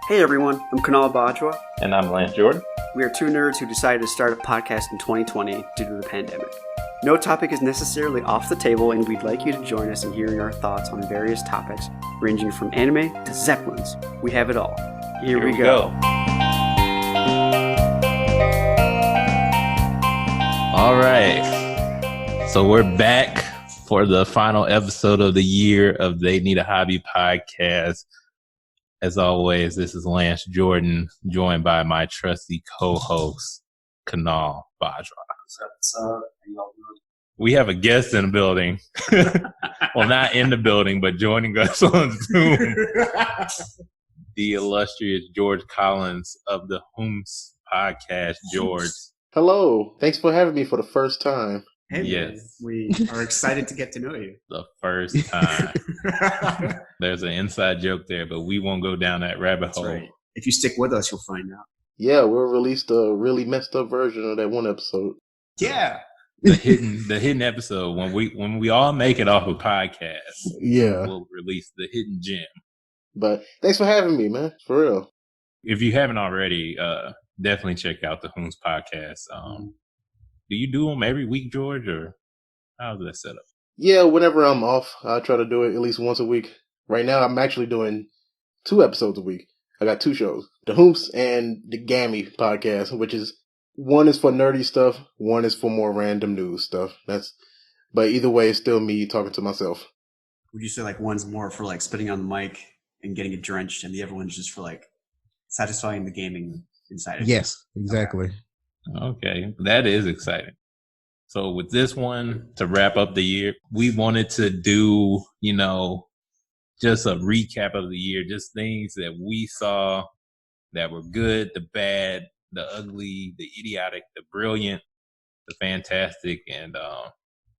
Hey everyone, I'm Kunaal Bajwa. And I'm Lance Jordan. We are two nerds who decided to start a podcast in 2020 due to the pandemic. No topic is necessarily off the table, and we'd like you to join us in hearing our thoughts on various topics, ranging from anime to Zeppelins. We have it all. Here we go. All right. So we're back for the final episode of the year of They Need a Hobby podcast. As always, this is Lance Jordan, joined by my trusty co-host, Kunaal Bajwa. What's up? How y'all doing? We have a guest in the building. Well, not in the building, but joining us on Zoom. The illustrious George Collins of the Whomst podcast. George. Hello. Thanks for having me for the first time. Hey, yes. We are excited to get to know you. The first time. There's an inside joke there, but we won't go down that rabbit hole. Right. If you stick with us, you'll find out. Yeah, we'll release a really messed up version of that one episode. Yeah. The hidden episode when we all make it off a podcast. Yeah. We'll release the hidden gem. But thanks for having me, man. For real. If you haven't already, definitely check out the Whomst podcast. Do you do them every week, George, or how's that set up? Yeah, whenever I'm off, I try to do it at least once a week. Right now, I'm actually doing 2 episodes a week. I got 2 shows, the Whomst and the Gammy podcast, which is one is for nerdy stuff, one is for more random news stuff. But either way, it's still me talking to myself. Would you say like one's more for like spitting on the mic and getting it drenched, and the other one's just for like satisfying the gaming inside of you? Yes, exactly. Okay, that is exciting. So with this one, to wrap up the year, we wanted to do, just a recap of the year, just things that we saw that were good, the bad, the ugly, the idiotic, the brilliant, the fantastic. And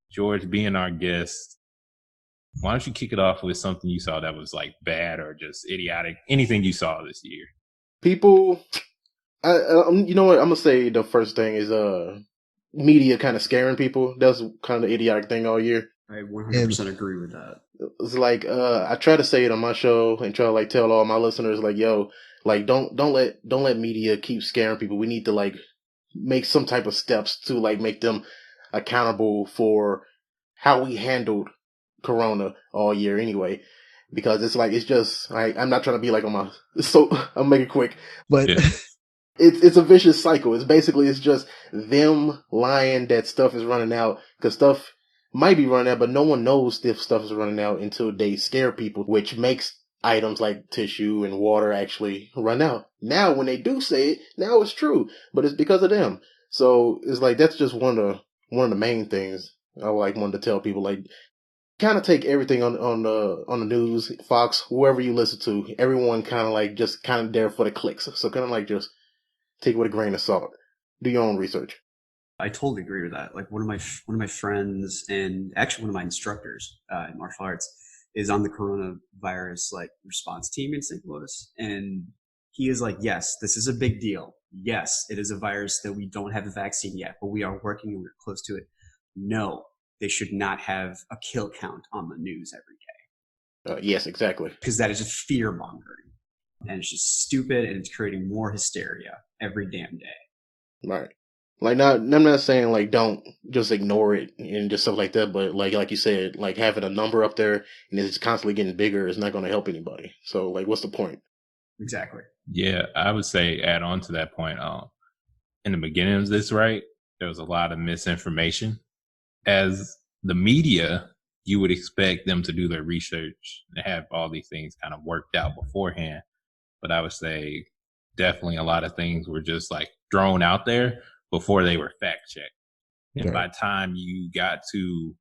George, being our guest, why don't you kick it off with something you saw that was like bad or just idiotic, anything you saw this year? People... you know what? I'm gonna say the first thing is media kind of scaring people. That's kind of the idiotic thing all year. I 100% agree with that. It's like I try to say it on my show and try to like tell all my listeners like, yo, like don't let media keep scaring people. We need to like make some type of steps to like make them accountable for how we handled Corona all year anyway. Because it's just I'm not trying to be like on my I'll make it quick, but. Yeah. It's a vicious cycle. It's just them lying that stuff is running out, because stuff might be running out, but no one knows if stuff is running out until they scare people, which makes items like tissue and water actually run out. Now, when they do say it, now it's true, but it's because of them. So it's like that's just one of the main things I wanted to tell people. Like, kind of take everything on the news, Fox, whoever you listen to, everyone kind of like just kind of there for the clicks. So kind of like just take it with a grain of salt. Do your own research. I totally agree with that. Like one of my friends and actually one of my instructors in martial arts is on the coronavirus like response team in St. Louis, and he is like, yes, this is a big deal. Yes, it is a virus that we don't have a vaccine yet, but we are working and we're close to it. No, they should not have a kill count on the news every day. Yes, exactly. Because that is just fear mongering, and it's just stupid, and it's creating more hysteria every damn day. Right. Like, I'm not saying like don't just ignore it and just stuff like that, but like you said, like having a number up there and it's constantly getting bigger is not going to help anybody. So like, what's the point? Exactly. Yeah, I would say add on to that point. In the beginning of this, right, there was a lot of misinformation. As the media, you would expect them to do their research and have all these things kind of worked out beforehand. But I would say definitely a lot of things were just like thrown out there before they were fact checked. And by the time you got to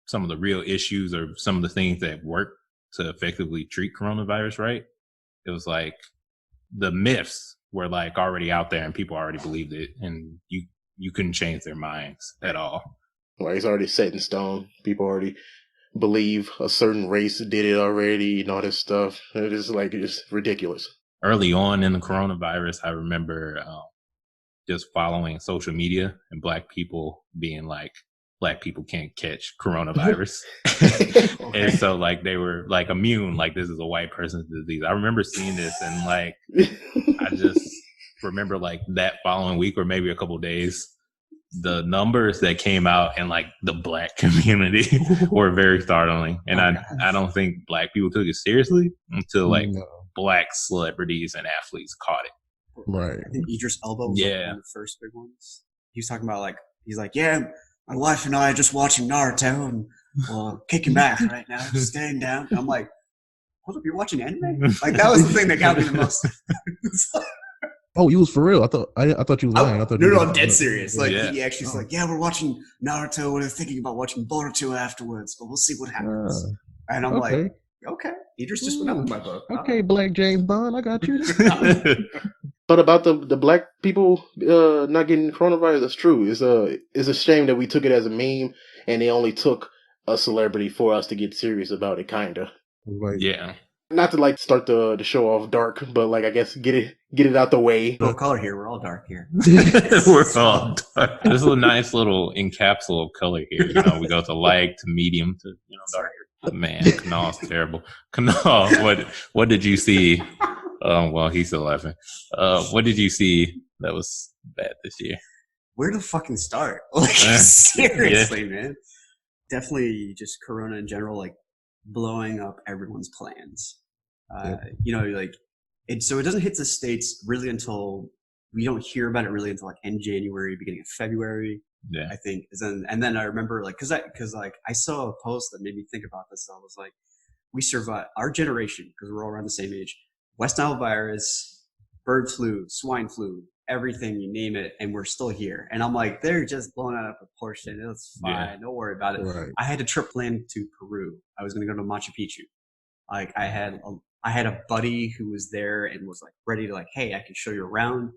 some of the real issues or some of the things that work to effectively treat coronavirus, right, it was like the myths were like already out there and people already believed it, and you couldn't change their minds at all. Right, it's already set in stone. People already believe a certain race did it already and all this stuff. It's ridiculous. Early on in the coronavirus, I remember just following social media and Black people being like, Black people can't catch coronavirus. And so like they were like immune, like this is a white person's disease. I remember seeing this and like I just remember like that following week or maybe a couple of days, the numbers that came out in like the Black community were very startling. And I don't think Black people took it seriously until like Black celebrities and athletes caught it. Right. I think Idris Elba was like one of the first big ones. He was talking about like, he's like, yeah, my wife and I are just watching Naruto and kicking back right now, just staying down. And I'm like, hold up, you're watching anime? Like that was the thing that got me the most. Oh, you was for real? I thought you was lying. No, I'm dead serious. Like he actually was like, yeah, we're watching Naruto. We're thinking about watching Boruto afterwards, but we'll see what happens. And I'm like, okay, Idris just went up in my book. Okay, Black James Bond, I got you. But about the Black people not getting coronavirus, that's true. It's a shame that we took it as a meme, and they only took a celebrity for us to get serious about it, kinda. Right. Yeah. Not to like start the show off dark, but like I guess get it out the way. No color here. We're all dark here. We're all dark. This is a nice little encapsule of color here. You know, we go to light to medium to dark. Man, Kunal's terrible. Kunal, what did you see? Well, he's 11. What did you see that was bad this year? Where to fucking start? Like seriously, man. Definitely just Corona in general, like blowing up everyone's plans. So it doesn't hit the States really until we don't hear about it really until like end January, beginning of February. Yeah, I think. And then I remember like because I saw a post that made me think about this. I was like, we survived, our generation, because we're all around the same age. West Nile virus, bird flu, swine flu, everything, you name it, and we're still here. And I'm like, they're just blowing out of proportion. It's fine. Yeah. Don't worry about it. Right. I had a trip planned to Peru. I was going to go to Machu Picchu. Like I had a buddy who was there and was like ready to like, hey, I can show you around.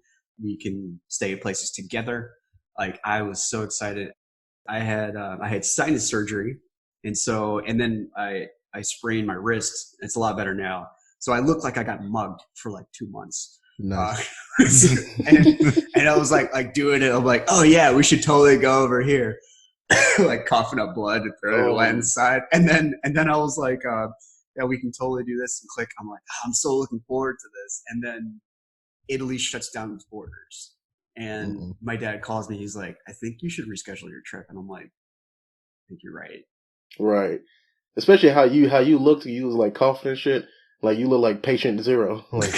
We can stay at places together. Like I was so excited. I had sinus surgery, and then I sprained my wrist. It's a lot better now. So I looked like I got mugged for like 2 months. Nice. And I was like doing it. I'm like, oh yeah, we should totally go over here. Like coughing up blood and throwing it away inside. And then I was like, yeah, we can totally do this. And click. I'm like, I'm so looking forward to this. And then Italy shuts down its borders. And my dad calls me. He's like, I think you should reschedule your trip. And I'm like, I think you're right. Right. Especially how you looked. You was like coughing and shit. Like you look like patient zero. Like,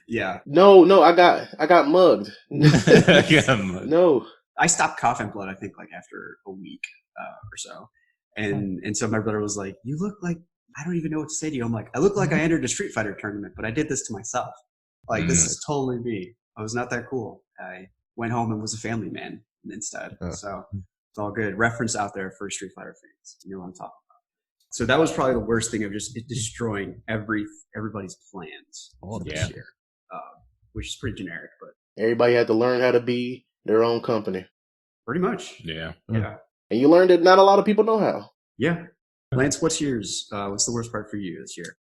yeah. No, I got mugged. No. I stopped coughing blood, I think, like after a week or so. And so my brother was like, you look like, I don't even know what to say to you. I'm like, I look like I entered a Street Fighter tournament, but I did this to myself. Like, this is totally me. I was not that cool. I went home and was a family man instead. So it's all good. Reference out there for Street Fighter fans. You know what I'm talking about. So that was probably the worst thing of just destroying everybody's plans this year, which is pretty generic. But everybody had to learn how to be their own company. Pretty much. Yeah. Yeah. And you learned that not a lot of people know how. Yeah. Lance, what's yours? What's the worst part for you this year?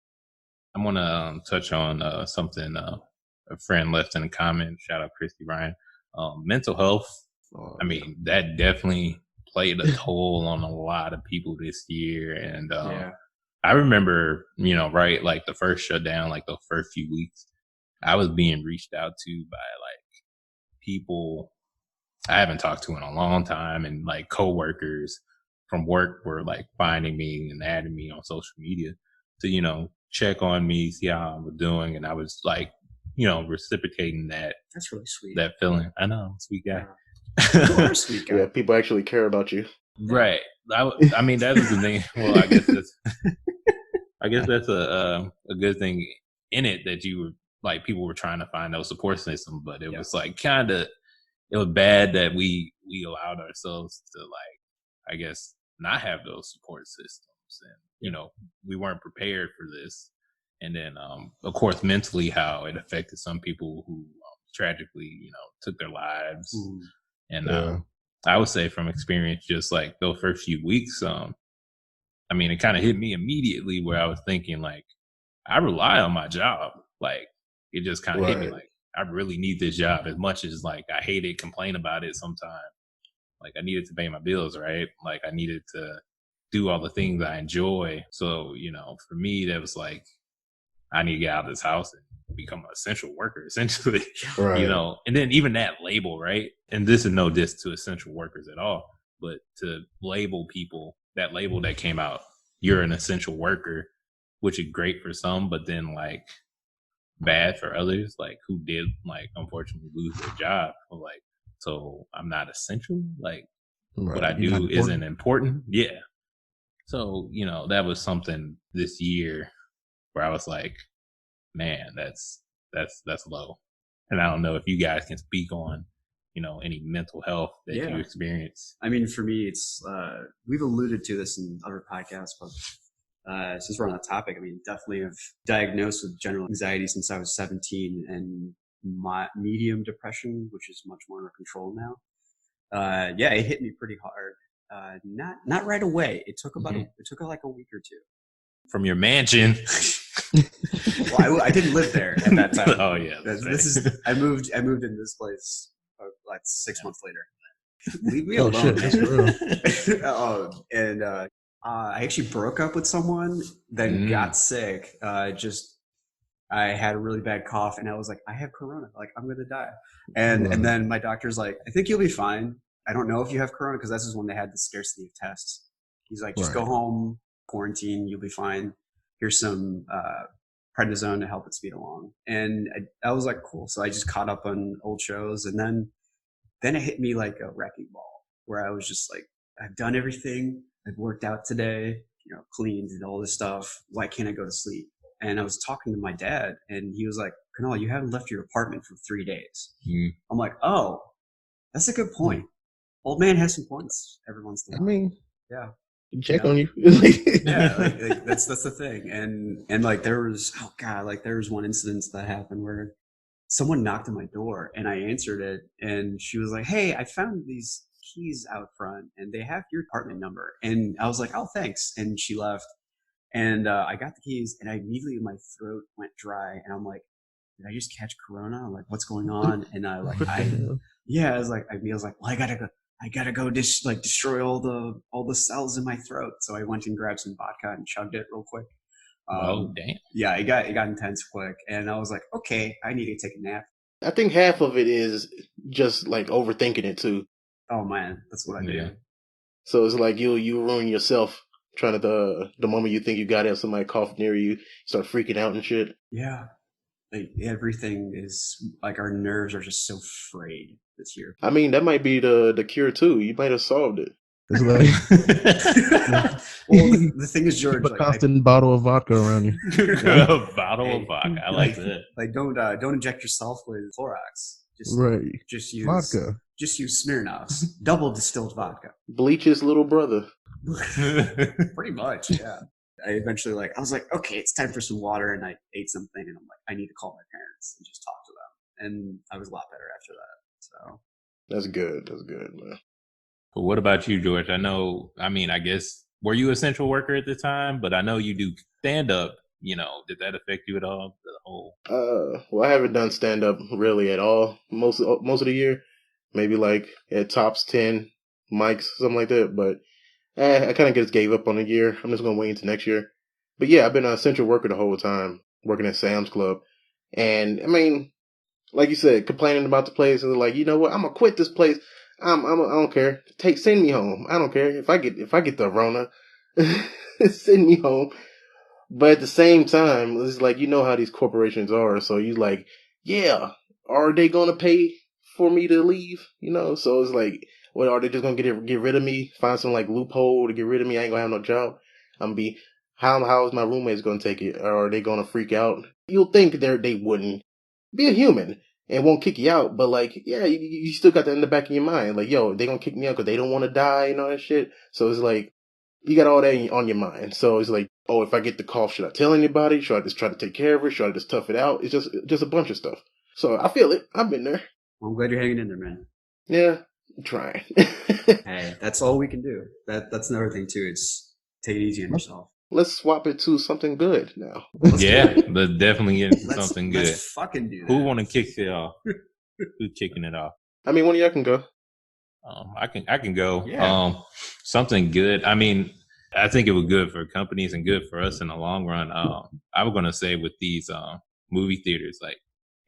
I'm going to touch on something a friend left in a comment. Shout out Christy Ryan. Mental health. I mean, that definitely played a toll on a lot of people this year. And I remember, right, like the first shutdown, like the first few weeks, I was being reached out to by like people I haven't talked to in a long time, and like coworkers from work were like finding me and adding me on social media to, check on me, see how I was doing. And I was like, reciprocating that. That's really sweet. That feeling. I know, sweet guy. You are a sweet guy. Yeah, people actually care about you. Right. I mean, that is the thing. Well, I guess that's a good thing in it, that you were like, people were trying to find those support systems, but it was like it was bad that we allowed ourselves to like, I guess, not have those support systems, and we weren't prepared for this. And then, of course, mentally, how it affected some people who tragically, took their lives. Ooh. And I would say from experience, just like those first few weeks, I mean, it kind of hit me immediately where I was thinking, like, I rely on my job. Like, it just kind of hit me like, I really need this job as much as like I hate it, complain about it sometimes. Like I needed to pay my bills, right? Like I needed to do all the things I enjoy. So, for me, that was like, I need to get out of this house and become an essential worker, essentially, Right. and then even that label, right? And this is no diss to essential workers at all, but to label people, that label that came out, you're an essential worker, which is great for some, but then like bad for others, like who did like unfortunately lose their job. Like, so I'm not essential. Like what I do isn't important. Yeah. So, that was something this year where I was like, man, that's low. And I don't know if you guys can speak on, any mental health that you experience. I mean, for me, it's, we've alluded to this in other podcasts, but since we're on the topic, I mean, definitely have diagnosed with general anxiety since I was 17 and medium depression, which is much more under control now. It hit me pretty hard. Not right away. It took it took like a week or two. From your mansion. Well, I didn't live there at that time. Oh yeah. I moved in this place like 6 months later. Leave me alone. Shit, And I actually broke up with someone, then got sick. I had a really bad cough, and I was like, I have corona. Like, I'm gonna die. And then my doctor's like, I think you'll be fine. I don't know if you have corona, because this is when they had the scarcity of tests. He's like, just go home, quarantine, you'll be fine. Here's some prednisone to help it speed along. And I was like, cool. So I just caught up on old shows, and then it hit me like a wrecking ball, where I was just like, I've done everything. I've worked out today, cleaned and all this stuff. Why can't I go to sleep? And I was talking to my dad, and he was like, Kunaal, you haven't left your apartment for 3 days. I'm like, oh, that's a good point. Old man has some points every once in a while. I mean, yeah. Check on you. Yeah, like that's the thing. And like there was one incident that happened where someone knocked on my door, and I answered it, and she was like, hey, I found these keys out front and they have your apartment number. And I was like, oh, thanks. And she left, and I got the keys, and immediately my throat went dry, and I'm like, did I just catch corona? I'm like, what's going on? And I was like, well, I gotta go destroy all the cells in my throat. So I went and grabbed some vodka and chugged it real quick. Oh damn! Yeah, it got intense quick, and I was like, okay, I need to take a nap. I think half of it is just like overthinking it too. Oh man, that's what I do. So it's like you ruin yourself trying to the moment you think you gotta have somebody cough near you, start freaking out and shit. Yeah, like everything is like our nerves are just so frayed this year. I mean, that might be the cure too. You might have solved it. It's like, well, the thing is, George, keep a constant bottle of vodka around you. A bottle of vodka. I like that. Like, don't inject yourself with Clorox. Just use vodka. Just use Smirnoff's double distilled vodka. Bleach's little brother. Pretty much, yeah. I was like, okay, it's time for some water, and I ate something, and I'm like, I need to call my parents and just talk to them, and I was a lot better after that. So that's good, man. But what about you, George? I guess, were you an essential worker at the time? But I know you do stand up. Did that affect you at all? The whole. Well, I haven't done stand up really at all. Most of the year, maybe like at tops 10 mics, something like that. But I kind of just gave up on a year. I'm just gonna wait until next year. But yeah, I've been an essential worker the whole time, working at Sam's Club, and I mean, like you said, complaining about the place, and like, you know what, I'm gonna quit this place. I don't care. Send me home. I don't care if I get the Rona. Send me home. But at the same time, it's like, you know how these corporations are. So you like, yeah, are they gonna pay for me to leave? So it's like, what, are they just gonna get rid of me? Find some like loophole to get rid of me? I ain't gonna have no job. I'm gonna be, how is my roommates gonna take it? Or are they gonna freak out? You'll think they wouldn't. Be a human and won't kick you out, but like, yeah, you still got that in the back of your mind. Like, yo, they gonna kick me out because they don't want to die and all that shit. So it's like, you got all that on your mind. So it's like, oh, if I get the cough, should I tell anybody? Should I just try to take care of it? Should I just tough it out? It's just a bunch of stuff. So I feel it. I've been there. Well, I'm glad you're hanging in there, man. Yeah, I'm trying. Hey, that's all we can do. That's another thing too. It's take it easy on yourself. Let's swap it to something good now. Let's definitely get into something good. Let's fucking do that. Who want to kick it off? Who's kicking it off? I mean, one of y'all can go. I can go. Yeah. Something good. I mean, I think it was good for companies and good for us in the long run. I was gonna say with these movie theaters, like,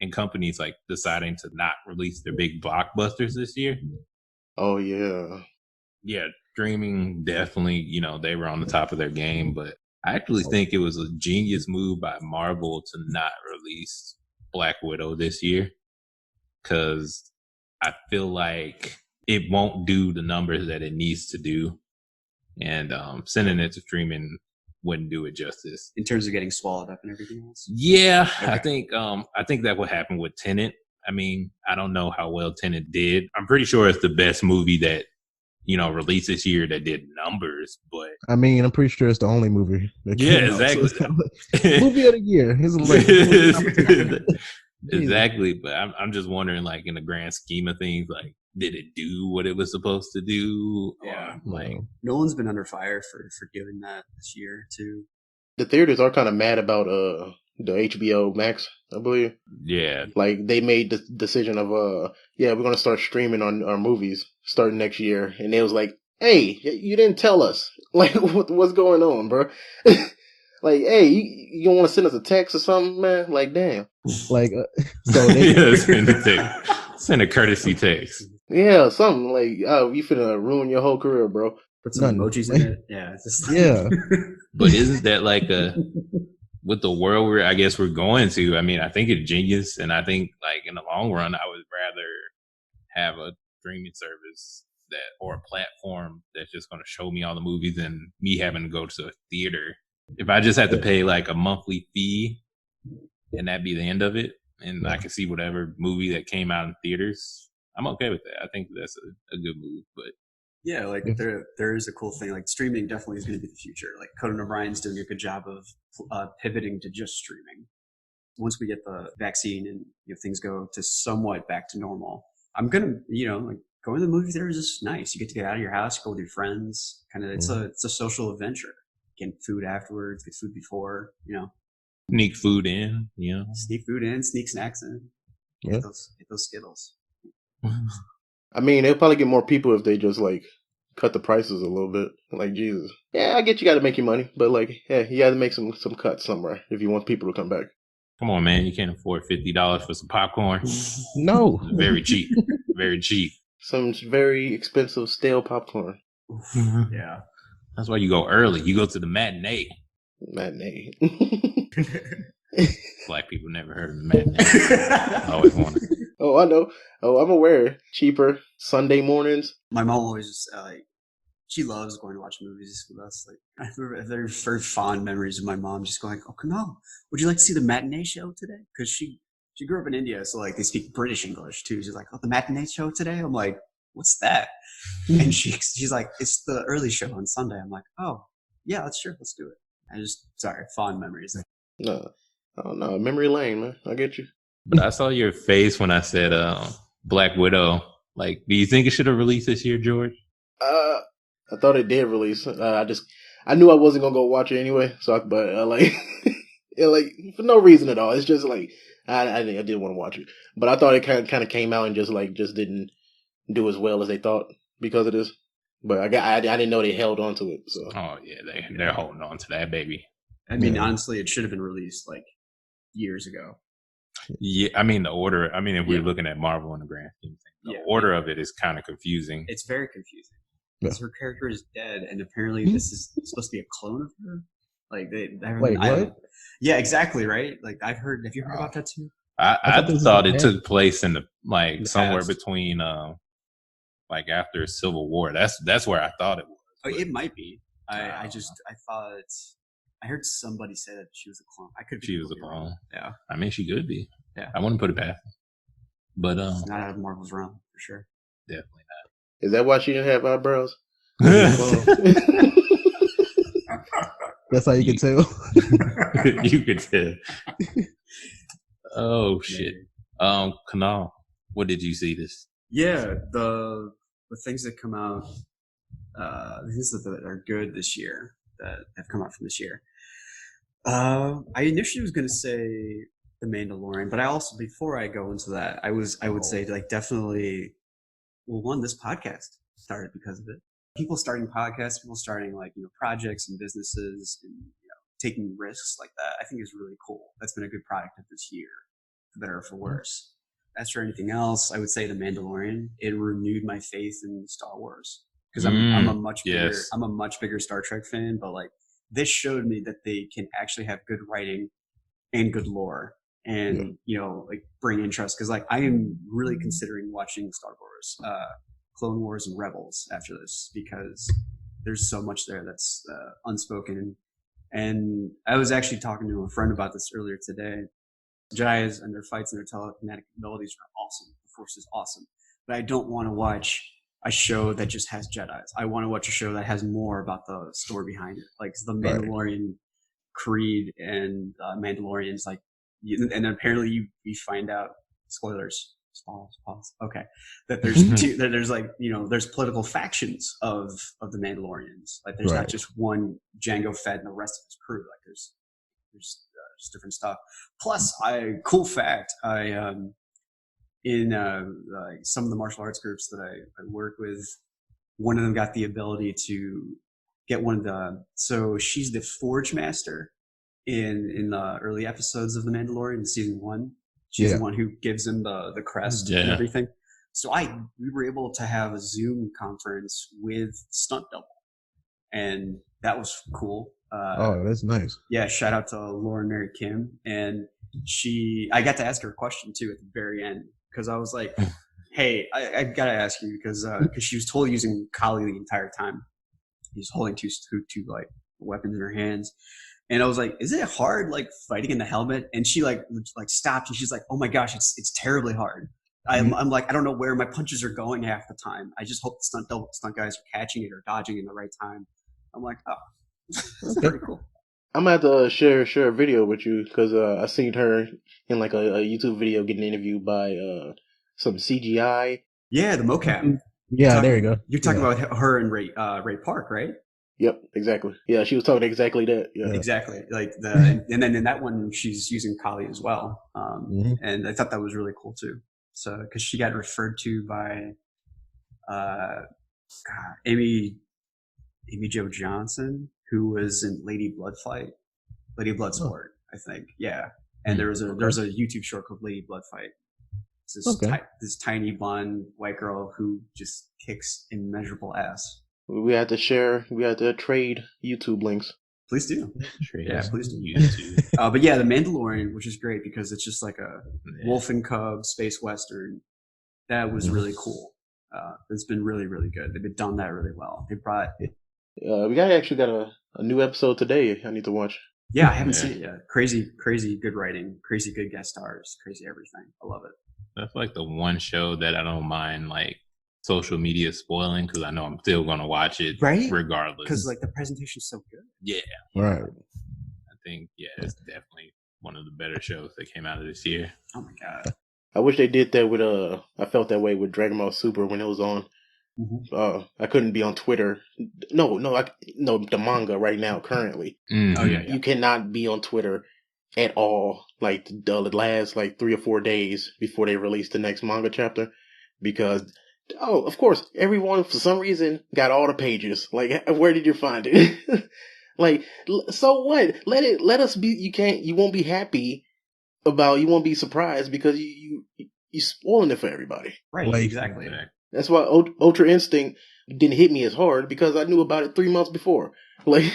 and companies like deciding to not release their big blockbusters this year. Oh yeah. Yeah, streaming definitely. They were on the top of their game, but I actually think it was a genius move by Marvel to not release Black Widow this year, because I feel like it won't do the numbers that it needs to do, and sending it to streaming wouldn't do it justice. In terms of getting swallowed up and everything else. Yeah, Okay. I think that would happen with Tenet. I mean, I don't know how well Tenet did. I'm pretty sure it's the best movie that released this year that did numbers, but I mean, I'm pretty sure it's the only movie. That yeah, came out, so exactly. it's kinda like, movie of the year. Here's a Exactly, but I'm just wondering, like, in the grand scheme of things, like, did it do what it was supposed to do? Yeah. Or, like, Nolan's been under fire for doing that this year too. The theaters are kind of mad about the HBO Max, I believe. yeah, Like they made the decision of we're gonna start streaming on our movies starting next year, and they was like, hey, you didn't tell us, like what's going on, bro? Like, hey, you don't want to send us a text or something, man? Like, damn. like so they yeah, send a courtesy text. Yeah, something like, oh, you finna ruin your whole career, bro. Put some None. emojis in it. Yeah. It's just Yeah. But isn't that like with the world we're going to? I mean, I think it's genius, and I think, like, in the long run, I would rather have a streaming service or a platform that's just going to show me all the movies than me having to go to a theater. If I just have to pay like a monthly fee and that be the end of it, and I can see whatever movie that came out in theaters, I'm okay with that. I think that's a good move. But yeah, like there is a cool thing. Like streaming definitely is going to be the future. Like Conan O'Brien's doing a good job of pivoting to just streaming. Once we get the vaccine and things go to somewhat back to normal, I'm gonna like going to the movie theater is just nice. You get to get out of your house, go with your friends. Kind of it's a social adventure. Getting food afterwards, get food before. Sneak food in. Sneak food in, sneak snacks in. Yeah. Get those Skittles. I mean, they'll probably get more people if they just like cut the prices a little bit. Like, Jesus. Yeah, I get you got to make your money, but like, yeah, you got to make some cuts somewhere if you want people to come back. Come on, man. You can't afford $50 for some popcorn. No. It's very cheap. Very cheap. Some very expensive stale popcorn. Yeah. That's why you go early. You go to the matinee. Matinee. Black people never heard of the matinee. I always wanted. Oh, I know. Oh, I'm aware. Cheaper Sunday mornings. My mom always just she loves going to watch movies with us. Like, I remember very fond memories of my mom just going, "Oh, Kunaal, would you like to see the matinee show today?" Because she grew up in India, so like they speak British English too. She's like, "Oh, the matinee show today." I'm like, "What's that?" And she's like, "It's the early show on Sunday." I'm like, "Oh, yeah, let's do it." Sorry, fond memories. No. Oh, no. Memory lane, man. I get you. But I saw your face when I said Black Widow. Like, do you think it should have released this year, George? I thought it did release. I knew I wasn't gonna go watch it anyway. So, like for no reason at all. It's just like I didn't want to watch it, but I thought it kind of came out and just didn't do as well as they thought because of this. But I didn't know they held on to it. So. Oh yeah, they're holding on to that baby. I mean, honestly, it should have been released like years ago. Yeah, I mean the order. I mean, if we're looking at Marvel in the grand scheme, the order of it is kind of confusing. It's very confusing. Yeah. Because her character is dead, and apparently this is supposed to be a clone of her. Like Wait, what? Yeah, exactly. Right. Like I've heard. Have you heard about that too? I thought it took place in somewhere past. between like after Civil War. That's where I thought it was. Oh, it might be. I thought. I heard somebody say that she was a clone. I could be. She was a clone. Wrong. Yeah. I mean, she could be. Yeah. I wouldn't put it past her. But it's not out of Marvel's realm for sure. Definitely Is that why she didn't have eyebrows? not. That's how you can tell. You could tell. Oh shit. Kunaal, what did you see this? Yeah, the things that come out, things that are good this year that have come out from this year. I initially was going to say The Mandalorian, but I also, before I go into that, I would say like definitely well, one, this podcast started because of it. People starting podcasts, people starting projects and businesses and taking risks like that, I think is really cool. That's been a good product of this year, for better or for worse. As for anything else, I would say The Mandalorian. It renewed my faith in Star Wars because I'm a much bigger Star Trek fan. But like this showed me that they can actually have good writing and good lore, and bring interest. Because like I am really considering watching Star Wars, Clone Wars, and Rebels after this because there's so much there that's unspoken. And I was actually talking to a friend about this earlier today. Jedi's and their fights and their telekinetic abilities are awesome. The Force is awesome. But I don't want to watch a show that just has Jedi's. I want to watch a show that has more about the story behind it. Like the Mandalorian Creed and Mandalorians, and apparently we find out, spoilers, pause. Okay, that there's there's political factions of the Mandalorians. Like there's not just one Jango Fett and the rest of his crew. Like there's different stuff. Plus, cool fact, in some of the martial arts groups that I work with, one of them got the ability to get one of the. So she's the Forge Master in the early episodes of The Mandalorian, season 1. She's the one who gives him the crest and everything. So we were able to have a Zoom conference with Stunt Double, and that was cool. That's nice. Yeah, shout out to Lauren Mary Kim, and I got to ask her a question too at the very end because I was like, "Hey, I gotta ask you because she was totally using Kali the entire time. He's holding two like weapons in her hands." And I was like, "Is it hard, like fighting in the helmet?" And she like stopped, and she's like, "Oh my gosh, it's terribly hard." I'm like, I don't know where my punches are going half the time. I just hope the stunt guys are catching it or dodging in the right time. I'm like, oh, that's pretty cool. I'm gonna have to share a video with you because I seen her in like a YouTube video getting interviewed by some CGI. Yeah, the mocap. Yeah, there you go. You're talking about her and Ray Park, right? Yep, exactly. Yeah, she was talking exactly that. Yeah, exactly. Like and then in that one, she's using Kali as well, and I thought that was really cool too. So because she got referred to by Amy Jo Johnson, who was in Lady Bloodsport, I think. Yeah, and there's a YouTube short called Lady Bloodfight. It's this tiny blonde white girl who just kicks immeasurable ass. We had to trade YouTube links. Please do. Yeah, please do. YouTube. But yeah, The Mandalorian, which is great because it's just like a wolf and cub space western. That was really cool. It's been really, really good. They've done that really well. They brought. We actually got a new episode today. I need to watch. Yeah, I haven't seen it yet. Crazy good writing, crazy good guest stars, crazy everything. I love it. That's like the one show that I don't mind like social media spoiling because I know I'm still going to watch it regardless. Because like the presentation's so good. Yeah. Right. I think it's definitely one of the better shows that came out of this year. Oh my god. I wish they did that with I felt that way with Dragon Ball Super when it was on. Mm-hmm. I couldn't be on Twitter. No, the manga right now currently. Mm-hmm. Oh yeah. You cannot be on Twitter at all. Like the last like 3 or 4 days before they release the next manga chapter, because of course everyone for some reason got all the pages. Like, where did you find it? Like, so what? Let us be. You won't be happy about. You won't be surprised because you spoiling it for everybody. Right. Like, exactly. That's why Ultra Instinct didn't hit me as hard because I knew about it 3 months before. Like,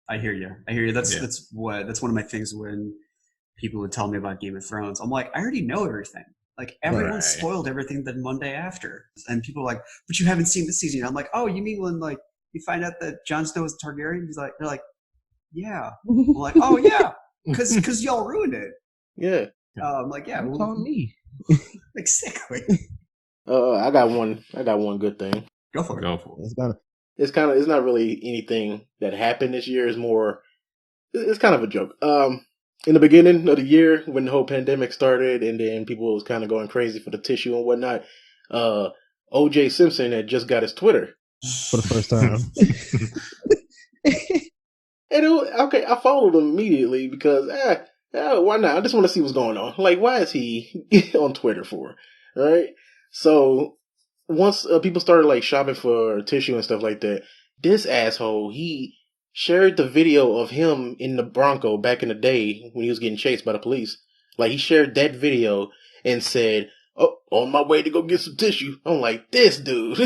I hear you. That's one of my things when people would tell me about Game of Thrones. I'm like, I already know everything. Like everyone spoiled everything the Monday after, and people are like, but you haven't seen this season. I'm like, oh, you mean when like you find out that Jon Snow is a Targaryen? They're like, yeah. I'm like, oh yeah, because y'all ruined it. Yeah. I'm like, yeah. Well, call me. Exactly. I got one good thing. Go for it. It's not really anything that happened this year. It's kind of a joke. In the beginning of the year, when the whole pandemic started, and then people was kind of going crazy for the tissue and whatnot, O.J. Simpson had just got his Twitter for the first time. And I followed him immediately because why not? I just want to see what's going on. Like, why is he on Twitter for? All right. So once people started like shopping for tissue and stuff like that, this asshole, he shared the video of him in the Bronco back in the day when he was getting chased by the police. Like, he shared that video and said, "Oh, on my way to go get some tissue." I'm like, this dude.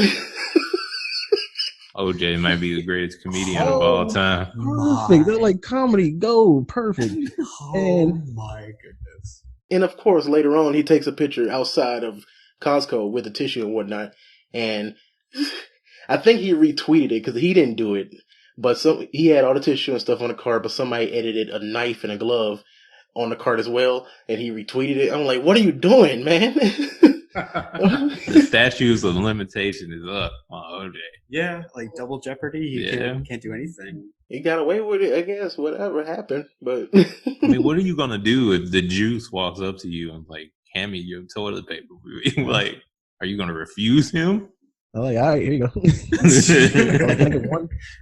OJ might be the greatest comedian of all time. Perfect. They're like comedy gold. Perfect. Oh my goodness. And of course, later on, he takes a picture outside of Costco with the tissue and whatnot. And I think he retweeted it because he didn't do it. But he had all the tissue and stuff on the card, but somebody edited a knife and a glove on the card as well. And he retweeted it. I'm like, what are you doing, man? The statutes of limitation is up on OJ. Yeah, like double jeopardy. He can't do anything. He got away with it, I guess. Whatever happened, but I mean, what are you gonna do if the juice walks up to you and like, hand me your toilet paper? Like, are you gonna refuse him? I'm like, all right, here you go.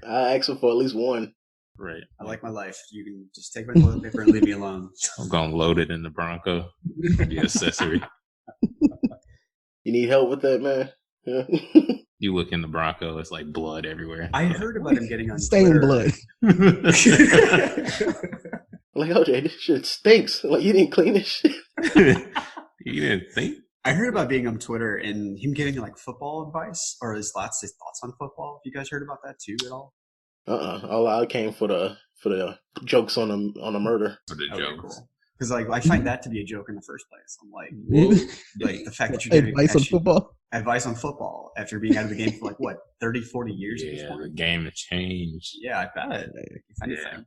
I asked him for at least one. Right. I like my life. You can just take my toilet paper and leave me alone. I'm gonna load it in the Bronco. The accessory. You need help with that, man? Yeah. You look in the Bronco, it's like blood everywhere. I heard about him getting on Stained Twitter. blood. Like, OJ, this shit stinks. Like, you didn't clean this shit. You didn't think? I heard about being on Twitter and him giving like football advice or his thoughts on football. Have you guys heard about that too at all? All I came for the jokes on the murder. For the jokes. Cool. Because like I find that to be a joke in the first place. I'm like, whoa. Like the fact that you're giving advice on football after being out of the game for like what 30, 40 years. Yeah, the game has changed. Yeah, I bet. If anything. Yeah.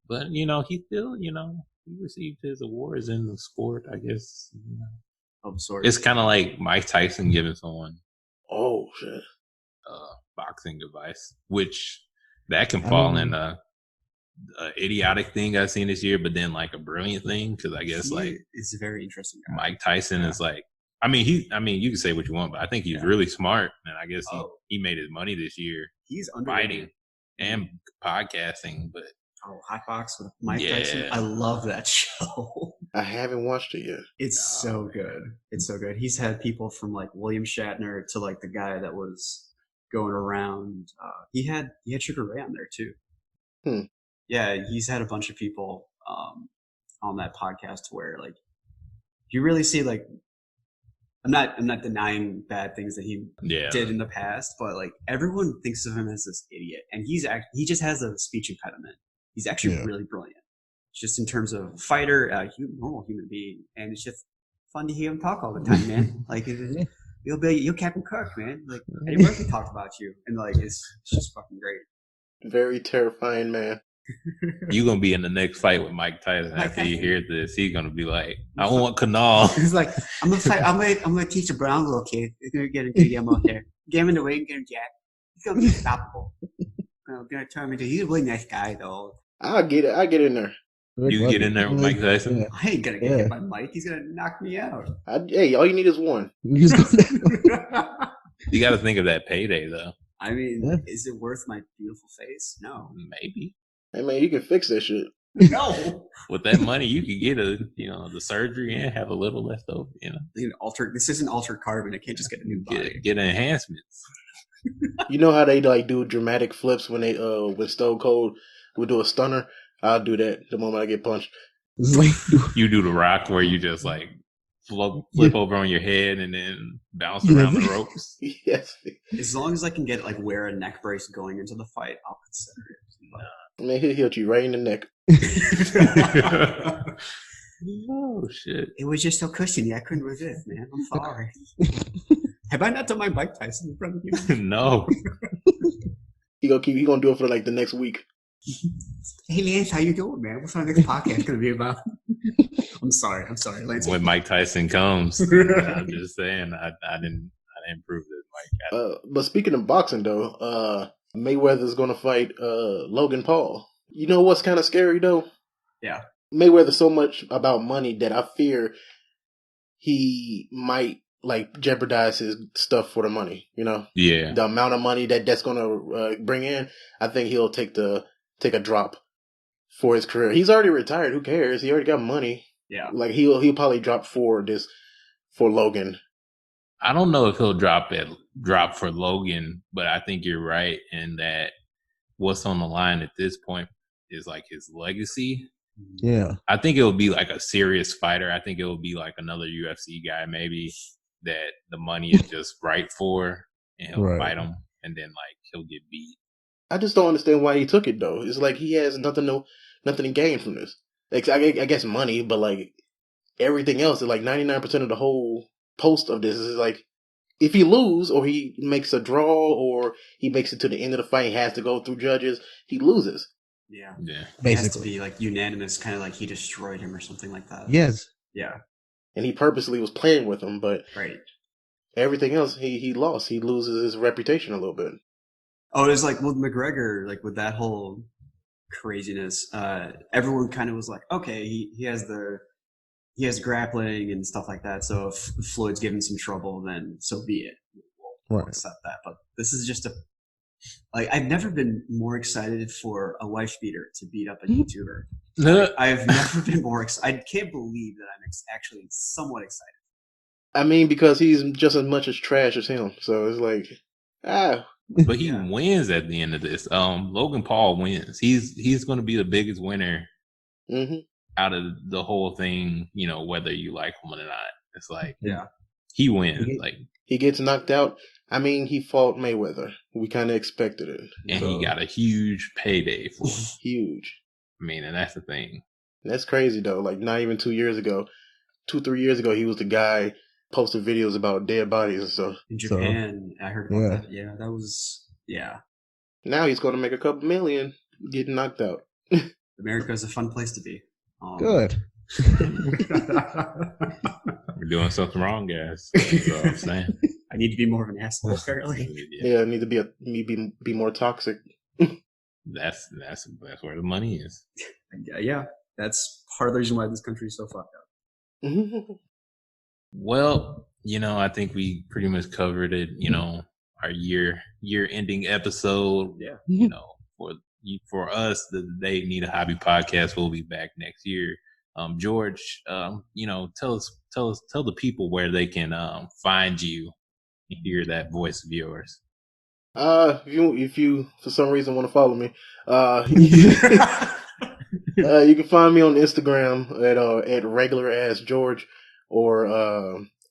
But he still, he received his awards in the sport, I guess. Of sorts. It's kind of like Mike Tyson giving someone Shit. Boxing advice, which that can fall in a idiotic thing I've seen this year, but then like a brilliant thing because I guess it's a very interesting guy. Mike Tyson is like, you can say what you want, but I think he's really smart, and I guess he made his money this year. He's fighting and podcasting, but Hot Box with Mike Tyson. I love that show. I haven't watched it yet. It's so good. It's so good. He's had people from like William Shatner to like the guy that was going around. He had Sugar Ray on there too. Yeah, he's had a bunch of people on that podcast where like you really see like I'm not denying bad things that he did in the past, but like everyone thinks of him as this idiot, and he just has a speech impediment. He's actually really brilliant, just in terms of a fighter, normal human being, and it's just fun to hear him talk all the time, man. Like you're Captain Cook, man. Like Eddie Murphy talked about you, and like it's just fucking great. Very terrifying, man. You're gonna be in the next fight with Mike Tyson after you hear this. He's gonna be like, "I want Kunaal." He's like, "I'm gonna fight. I'm gonna teach a brown little kid. He's gonna get him out there, get him in the ring, get him jacked. He's gonna be unstoppable. Gonna turn him into. He's a really nice guy, though. I'll get it. I'll get in there. You can get in there with Mike Tyson. I ain't gonna get hit by Mike. He's gonna knock me out. Hey, all you need is one. You got to think of that payday, though. I mean, is it worth my beautiful face? No, maybe. Hey man, you can fix that shit. No, with that money, you could get the surgery and have a little left over. This isn't altered carbon. It can't just get a new body. Get enhancements. You know how they like do dramatic flips when they when Stone Cold would do a stunner? I'll do that the moment I get punched. You do the Rock where you just like flip over on your head and then bounce around the ropes. Yes. As long as I can get wear a neck brace going into the fight, I'll consider it. Man, he'll hit you right in the neck. Oh shit! It was just so cushiony. I couldn't resist, man. I'm sorry. Have I not done my Mike Tyson in front of you? No. He gonna do it for like the next week. Hey Lance, how you doing, man? What's our next podcast gonna be about? I'm sorry, Lance. When Mike Tyson comes, I'm just saying I didn't prove that Mike. But speaking of boxing though, Mayweather's gonna fight Logan Paul. You know what's kind of scary though? Yeah. Mayweather's so much about money that I fear he might jeopardize his stuff for the money. Yeah. The amount of money that's gonna bring in, I think he'll take a drop for his career. He's already retired. Who cares? He already got money. Yeah. Like he'll probably drop for Logan. I don't know if he'll drop for Logan, but I think you're right in that what's on the line at this point is like his legacy. Yeah. I think it will be like a serious fighter. I think it will be like another UFC guy, maybe that the money is just right for, and he'll fight him, and then like he'll get beat. I just don't understand why he took it though. It's like he has nothing to gain from this. Like, I guess money, but like everything else is like 99% of the whole post of this is like, if he lose or he makes a draw or he makes it to the end of the fight, he has to go through judges, he loses. Yeah. Basically. It has to be like unanimous, kind of like he destroyed him or something like that. Yes. Yeah. And he purposely was playing with him, but everything else he lost. He loses his reputation a little bit. Oh, it was like with McGregor, like with that whole craziness, everyone kind of was like, okay, he has grappling and stuff like that. So if Floyd's giving some trouble, then so be it. We'll accept that. But this is just I've never been more excited for a wife beater to beat up a YouTuber. I've never been more excited. I can't believe that I'm actually somewhat excited. I mean, because he's just as much as trash as him. So it's like, But he wins at the end of this. Logan Paul wins. He's going to be the biggest winner out of the whole thing. You know, whether you like him or not. It's like, he wins. He gets knocked out. I mean, he fought Mayweather. We kind of expected it. And he got a huge payday for it. Huge. I mean, and that's the thing. That's crazy, though. Like, not even 2 years ago. 2-3 years ago, he was the guy posting videos about dead bodies and stuff. In Japan, I heard about that. Yeah, that was, Now he's going to make a couple million getting knocked out. America's a fun place to be. Good. We're doing something wrong, guys. That's all I'm saying. I need to be more of an asshole, apparently. I need to be more toxic. That's where the money is. Yeah, that's part of the reason why this country is so fucked up. Well, I think we pretty much covered it. Our year-ending episode. Yeah. For us, the They Need a Hobby podcast will be back next year. George, tell the people where they can find you and hear that voice of yours. If you for some reason want to follow me, you can find me on Instagram at regular ass George, or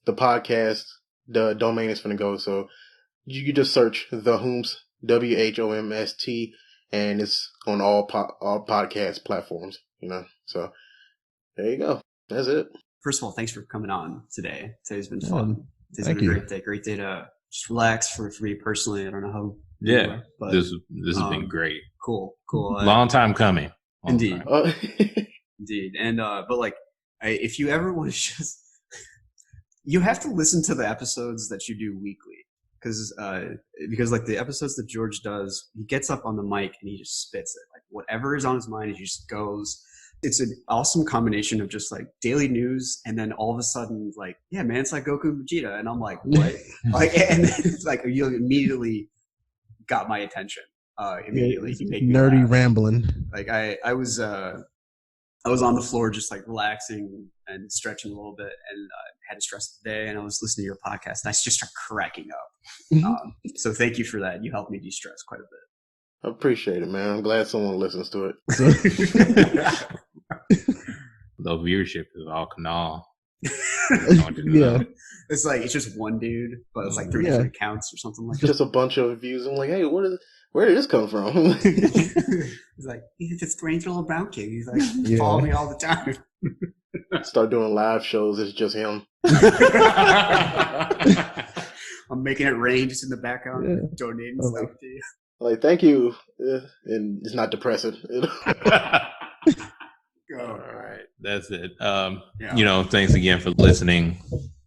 the podcast. The domain is finna go, so you can just search the Whomst, WHOMST, and it's on all podcast platforms. So there you go. That's it. First of all, thanks for coming on today. Today's been fun. Today's been a great day. Great day to just relax for me personally. I don't know how. Yeah, but this has been great. Cool. Long time coming. Indeed. Indeed. And but like, if you ever want to just, you have to listen to the episodes that you do weekly, because like the episodes that George does, he gets up on the mic and he just spits it. Like whatever is on his mind, he just goes. It's an awesome combination of just like daily news, and then all of a sudden, like, yeah, man, it's like Goku and Vegeta, and I'm like, what? And then it's like you immediately got my attention. Immediately, you make me nerdy laugh. Rambling. Like I was on the floor just like relaxing and stretching a little bit, and had a stressful day, and I was listening to your podcast, and I just started cracking up. So thank you for that. You helped me de-stress quite a bit. I appreciate it, man. I'm glad someone listens to it. The viewership is all Kunaal. Yeah. It's just one dude, but it's like 3 different accounts or something like that. Just a bunch of views. I'm like, hey, where did this come from? He's like, he's a strange little brown kid. He's like, follow me all the time. Start doing live shows. It's just him. I'm making it rain just in the background, donating stuff to you. Like, thank you. And it's not depressing. All right. That's it. Thanks again for listening.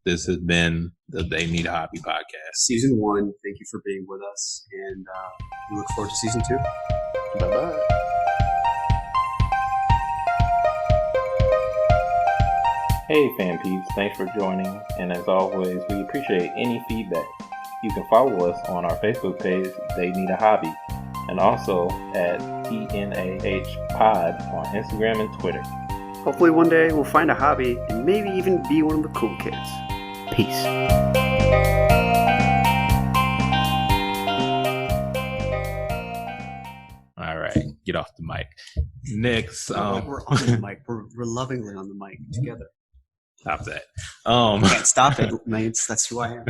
This has been the They Need a Hobby podcast. Season 1. Thank you for being with us. And we look forward to season 2. Bye-bye. Hey fan peeps, thanks for joining, and as always, we appreciate any feedback. You can follow us on our Facebook page, They Need a Hobby, and also at tnahpod on Instagram and Twitter. Hopefully one day we'll find a hobby and maybe even be one of the cool kids. Peace. All right, get off the mic. Next, we're on the mic. We're lovingly on the mic together. Stop that. Can't stop it, mates. That's who I am.